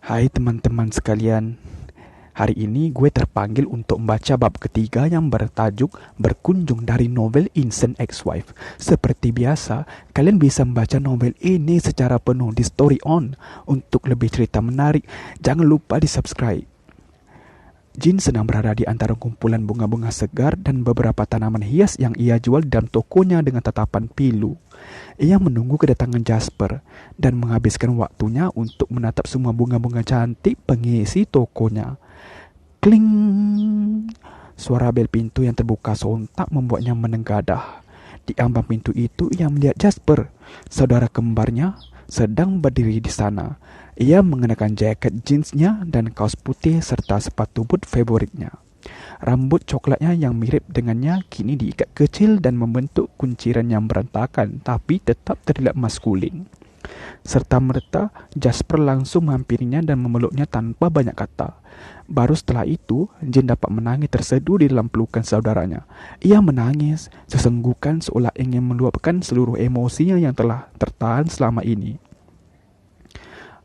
Hai teman-teman sekalian, hari ini gue terpanggil untuk membaca bab ketiga yang bertajuk Berkunjung dari novel Instant Ex-Wife. Seperti biasa, kalian bisa membaca novel ini secara penuh di Story On. Untuk lebih cerita menarik, jangan lupa di subscribe. Jin sedang berada di antara kumpulan bunga-bunga segar dan beberapa tanaman hias yang ia jual di dalam tokonya dengan tatapan pilu. Ia menunggu kedatangan Jasper dan menghabiskan waktunya untuk menatap semua bunga-bunga cantik pengisi tokonya. Kling! Suara bel pintu yang terbuka sontak membuatnya menenggadah. Di ambang pintu itu ia melihat Jasper, saudara kembarnya, sedang berdiri di sana. Ia mengenakan jaket jeansnya dan kaos putih serta sepatu boot favoritnya. Rambut coklatnya yang mirip dengannya kini diikat kecil dan membentuk kunciran yang berantakan tapi tetap terlihat maskulin. Serta-merta, Jasper langsung menghampirinya dan memeluknya tanpa banyak kata. Baru setelah itu, Jin dapat menangis terseduh di dalam pelukan saudaranya. Ia menangis, sesenggukan seolah ingin meluapkan seluruh emosinya yang telah tertahan selama ini.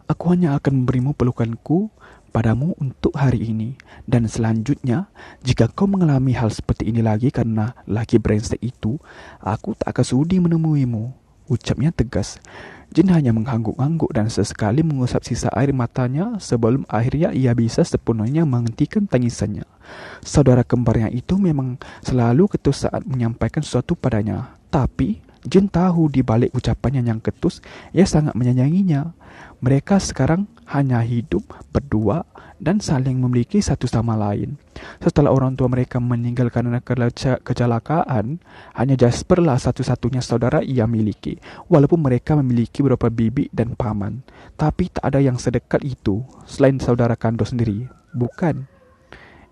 Aku hanya akan memberimu pelukanku padamu untuk hari ini. Dan selanjutnya, jika kau mengalami hal seperti ini lagi karena laki brengsek itu, aku tak akan sudi menemuimu, ucapnya tegas. Jin hanya mengangguk-angguk dan sesekali mengusap sisa air matanya sebelum akhirnya ia bisa sepenuhnya menghentikan tangisannya. Saudara kembarnya itu memang selalu ketus saat menyampaikan sesuatu padanya. Tapi, Jin tahu di balik ucapannya yang ketus, ia sangat menyayanginya. Mereka sekarang hanya hidup berdua dan saling memiliki satu sama lain. Setelah orang tua mereka meninggal karena kecelakaan, hanya Jasper lah satu-satunya saudara ia miliki. Walaupun mereka memiliki beberapa bibi dan paman, tapi tak ada yang sedekat itu selain saudara kandung sendiri. Bukan?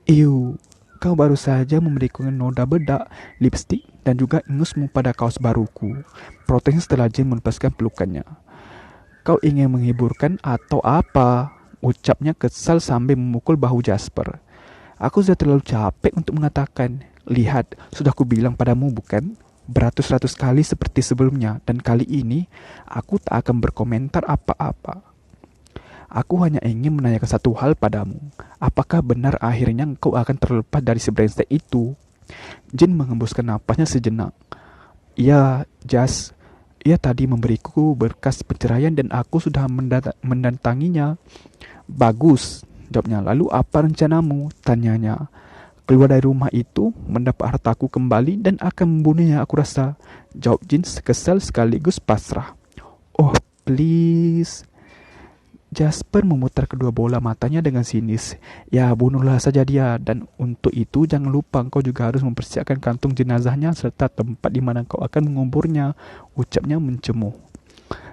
Iu, kau baru saja memberiku noda bedak, lipstik, dan juga ingusmu pada kaos baruku. Protes setelah Jin melepaskan pelukannya. Kau ingin menghiburkan atau apa? Ucapnya kesal sambil memukul bahu Jasper. Aku sudah terlalu capek untuk mengatakan. Lihat, sudah kubilang padamu bukan? Beratus-ratus kali seperti sebelumnya. Dan kali ini, aku tak akan berkomentar apa-apa. Aku hanya ingin menanyakan satu hal padamu. Apakah benar akhirnya engkau akan terlepas dari si brengsek itu? Jin menghembuskan napasnya sejenak. Ya, Jas. Ia tadi memberiku berkas perceraian dan aku sudah mendatanginya. Bagus, jawabnya. Lalu apa rencanamu? Tanyanya. Keluar dari rumah itu, mendapat hartaku kembali dan akan membunuhnya aku rasa. Jawab Jin kesal sekaligus pasrah. Oh, please. Jasper memutar kedua bola matanya dengan sinis. Ya, bunuhlah saja dia. Dan untuk itu jangan lupa kau juga harus mempersiapkan kantung jenazahnya serta tempat di mana kau akan menguburnya, ucapnya mencemuh.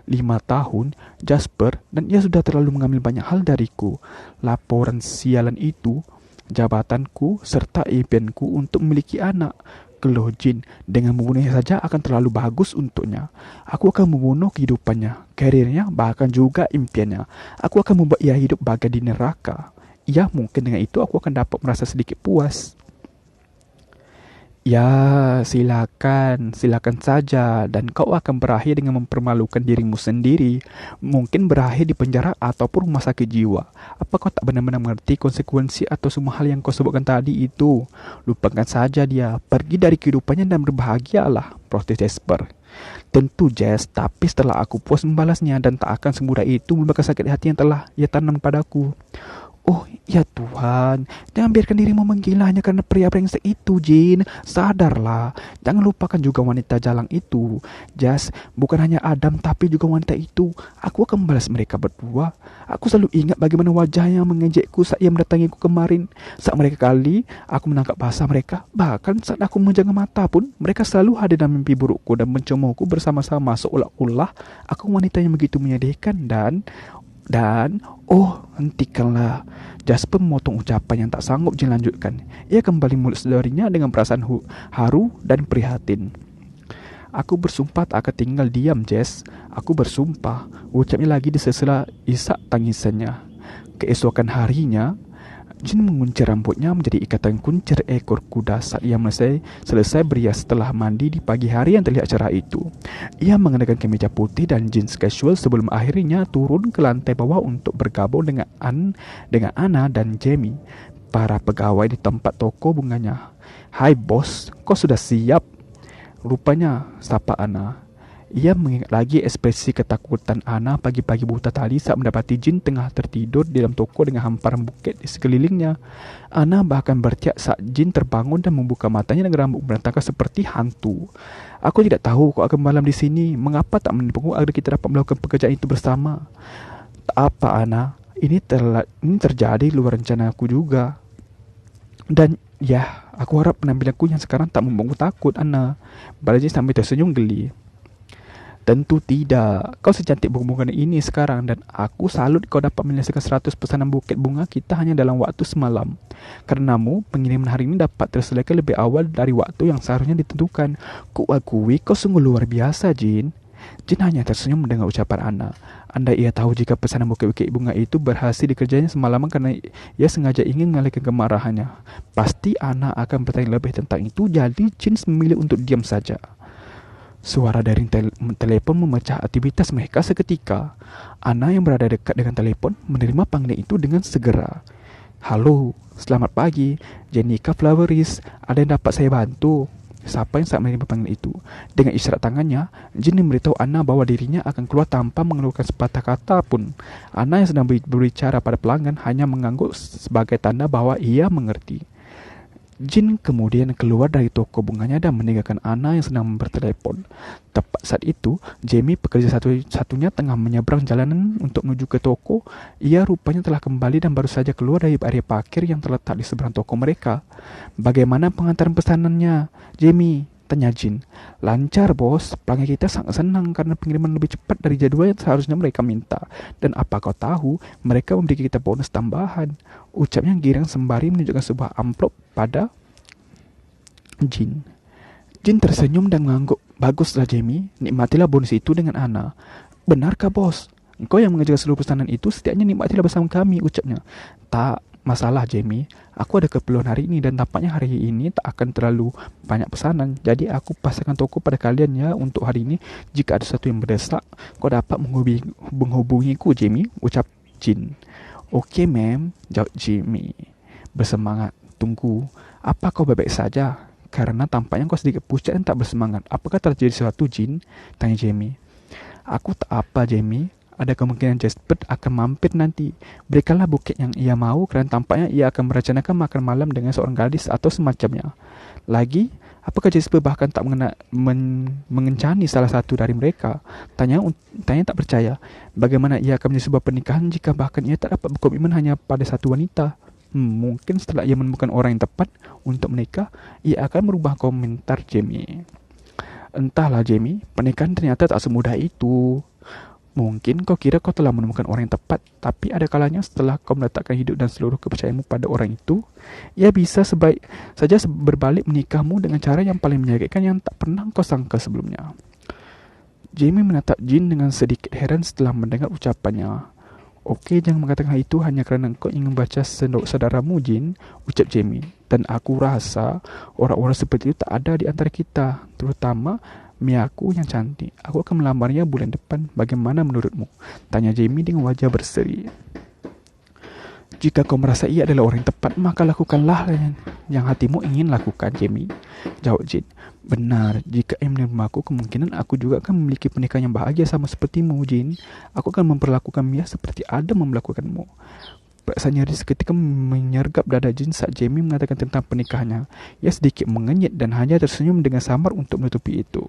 5 tahun, Jasper, dan ia sudah terlalu mengambil banyak hal dariku. Laporan sialan itu, jabatanku, serta impianku untuk memiliki anak. Keluh Jin, dengan membunuhnya saja akan terlalu bagus untuknya. Aku akan membunuh kehidupannya, karirnya, bahkan juga impiannya. Aku akan membuat ia hidup bagai di neraka. Ya, mungkin dengan itu aku akan dapat merasa sedikit puas. Ya, silakan saja. Dan kau akan berakhir dengan mempermalukan dirimu sendiri. Mungkin berakhir di penjara ataupun rumah sakit jiwa. Apa kau tak benar-benar mengerti konsekuensi atau semua hal yang kau sebutkan tadi itu? Lupakan saja dia. Pergi dari kehidupannya dan berbahagialah, protes Jasper. Tentu Jess, tapi setelah aku puas membalasnya dan tak akan semudah itu melupakan sakit hati yang telah ia tanam padaku. Oh, ya Tuhan, jangan biarkan dirimu menggila hanya karena pria brengsek itu, Jin. Sadarlah, jangan lupakan juga wanita jalang itu. Jas, bukan hanya Adam tapi juga wanita itu. Aku akan membalas mereka berdua. Aku selalu ingat bagaimana wajahnya mengejekku saat ia mendatangiku kemarin. Saat mereka kali, aku menangkap bahasa mereka. Bahkan saat aku menjaga mata pun, mereka selalu hadir dalam mimpi burukku dan mencemoohku bersama-sama seolah-olah aku wanita yang begitu menyedihkan oh, hentikanlah. Jasper memotong ucapan yang tak sanggup Jin lanjutkan. Ia kembali mulut saudarinya dengan perasaan haru dan prihatin. Aku bersumpah tak akan tinggal diam, Jess. Aku bersumpah, ucapnya lagi disela isak tangisannya. Keesokan harinya, Jin mengunci rambutnya menjadi ikatan kuncir ekor kuda saat ia selesai berias setelah mandi di pagi hari yang terlihat cerah itu. Ia mengenakan kemeja putih dan jeans casual sebelum akhirnya turun ke lantai bawah untuk bergabung dengan Anna dan Jamie, para pegawai di tempat toko bunganya. "Hai bos, kau sudah siap?" Rupanya, sapa Anna. Ia mengingat lagi ekspresi ketakutan Anna pagi-pagi buta tadi saat mendapati Jin tengah tertidur di dalam toko dengan hamparan buket di sekelilingnya. Anna bahkan berteriak saat Jin terbangun dan membuka matanya dengan rambut berantakan seperti hantu. "Aku tidak tahu kau akan malam di sini. Mengapa tak menipuku agar kita dapat melakukan pekerjaan itu bersama?" "Tak apa, Anna. Ini terjadi luar rencana aku juga. Dan ya, aku harap penampilanku yang sekarang tak membuatku takut, Anna." Balaji sambil tersenyum geli. "Tentu tidak. Kau secantik bunga ini sekarang dan aku salut kau dapat menyelesaikan 100 pesanan buket bunga kita hanya dalam waktu semalam. Karenamu, pengiriman hari ini dapat terselesaikan lebih awal dari waktu yang seharusnya ditentukan. Kuakui kau sungguh luar biasa, Jin." Jin hanya tersenyum mendengar ucapan Anna. Andai ia tahu jika pesanan buket-buket bunga itu berhasil dikerjanya semalaman karena ia sengaja ingin mengalihkan kemarahannya, pasti Anna akan bertanya lebih tentang itu, jadi Jin memilih untuk diam saja. Suara dari telepon memecah aktivitas mereka seketika. Anna yang berada dekat dengan telepon menerima panggilan itu dengan segera. "Halo, selamat pagi. Jenica Floweris, ada yang dapat saya bantu?" Siapa yang saat menerima panggilan itu? Dengan isyarat tangannya, Jin memberitahu Anna bahwa dirinya akan keluar tanpa mengeluarkan sepatah kata pun. Anna yang sedang berbicara pada pelanggan hanya mengangguk sebagai tanda bahwa ia mengerti. Jin kemudian keluar dari toko bunganya dan meninggalkan Anna yang sedang bertelepon. Tepat saat itu, Jamie, pekerja satu-satunya, tengah menyeberang jalanan untuk menuju ke toko. Ia rupanya telah kembali dan baru saja keluar dari area parkir yang terletak di seberang toko mereka. "Bagaimana pengantaran pesanannya, Jamie?" tanya Jin. "Lancar, bos. Pelanggan kita sangat senang karena pengiriman lebih cepat dari jadwal yang seharusnya mereka minta. Dan apa kau tahu, mereka memberi kita bonus tambahan," ucapnya girang sembari menunjukkan sebuah amplop pada Jin. Jin tersenyum dan mengangguk. "Baguslah, Jamie. Nikmatilah bonus itu dengan Anna." "Benarkah, bos? Engkau yang mengerjakan seluruh pesanan itu, setidaknya nikmatilah bersama kami," ucapnya. "Tak masalah, Jamie. Aku ada keperluan hari ini dan tampaknya hari ini tak akan terlalu banyak pesanan. Jadi aku pasangkan toko pada kalian ya untuk hari ini. Jika ada sesuatu yang mendesak, kau dapat menghubungiku, Jamie," ucap Jin. "Oke, ma'am," jawab Jamie. "Bersemangat. Tunggu. Apa kau baik-baik saja? Karena tampaknya kau sedikit pucat dan tak bersemangat. Apakah terjadi sesuatu, Jin?" tanya Jamie. "Aku tak apa, Jamie. Ada kemungkinan Jasper akan mampir nanti. Berikanlah buket yang ia mau kerana tampaknya ia akan merencanakan makan malam dengan seorang gadis atau semacamnya. Lagi, apakah Jasper bahkan tak mengencani salah satu dari mereka?" Tanya tak percaya. Bagaimana ia akan menjadi sebuah pernikahan jika bahkan ia tak dapat berkomitmen hanya pada satu wanita? Mungkin setelah ia menemukan orang yang tepat untuk menikah, ia akan merubah, komentar Jamie. "Entahlah, Jamie, pernikahan ternyata tak semudah itu. Mungkin kau kira kau telah menemukan orang yang tepat, tapi ada kalanya setelah kau meletakkan hidup dan seluruh kepercayaanmu pada orang itu, ia bisa sebaik saja berbalik menikahmu dengan cara yang paling menyakitkan yang tak pernah kau sangka sebelumnya." Jamie menatap Jin dengan sedikit heran setelah mendengar ucapannya. "Okey, jangan mengatakan hal itu hanya kerana kau ingin membaca saudaramu, Jin," ucap Jamie. "Dan aku rasa orang-orang seperti itu tak ada di antara kita, terutama Miaku yang cantik. Aku akan melamarnya bulan depan. Bagaimana menurutmu?" tanya Jamie dengan wajah berseri. "Jika kau merasa ia adalah orang yang tepat, maka lakukanlah yang hatimu ingin lakukan, Jamie," jawab Jin. "Benar, jika ia menerima aku, kemungkinan aku juga akan memiliki pernikahan yang bahagia sama sepertimu, Jin. Aku akan memperlakukan Mia seperti Adam memperlakukanmu." Perasaan nyeri seketika menyergap dada Jin saat Jamie mengatakan tentang pernikahannya. Ia sedikit mengenyit dan hanya tersenyum dengan samar untuk menutupi itu.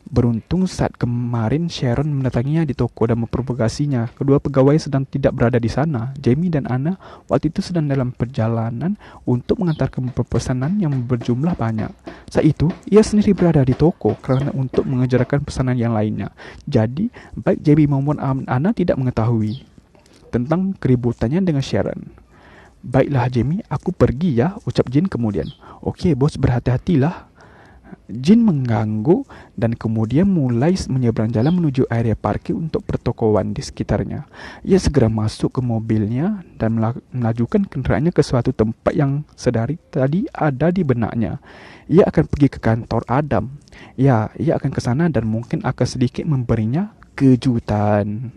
Beruntung saat kemarin Sharon mendatanginya di toko dan memprovokasinya. Kedua pegawai sedang tidak berada di sana. Jamie dan Anna waktu itu sedang dalam perjalanan untuk mengantarkan pesanan yang berjumlah banyak. Saat itu, ia sendiri berada di toko kerana untuk mengejarkan pesanan yang lainnya. Jadi, baik Jamie maupun Anna tidak mengetahui tentang keributannya dengan Sharon. "Baiklah, Jamie, aku pergi ya," ucap Jin kemudian. "Okey, bos, berhati-hatilah." Jin mengganggu dan kemudian mulai menyeberang jalan menuju area parkir untuk pertokoan di sekitarnya. Ia segera masuk ke mobilnya dan melajukan kendaraannya ke suatu tempat yang sedari tadi ada di benaknya. Ia akan pergi ke kantor Adam. Ya, ia akan ke sana dan mungkin akan sedikit memberinya kejutan.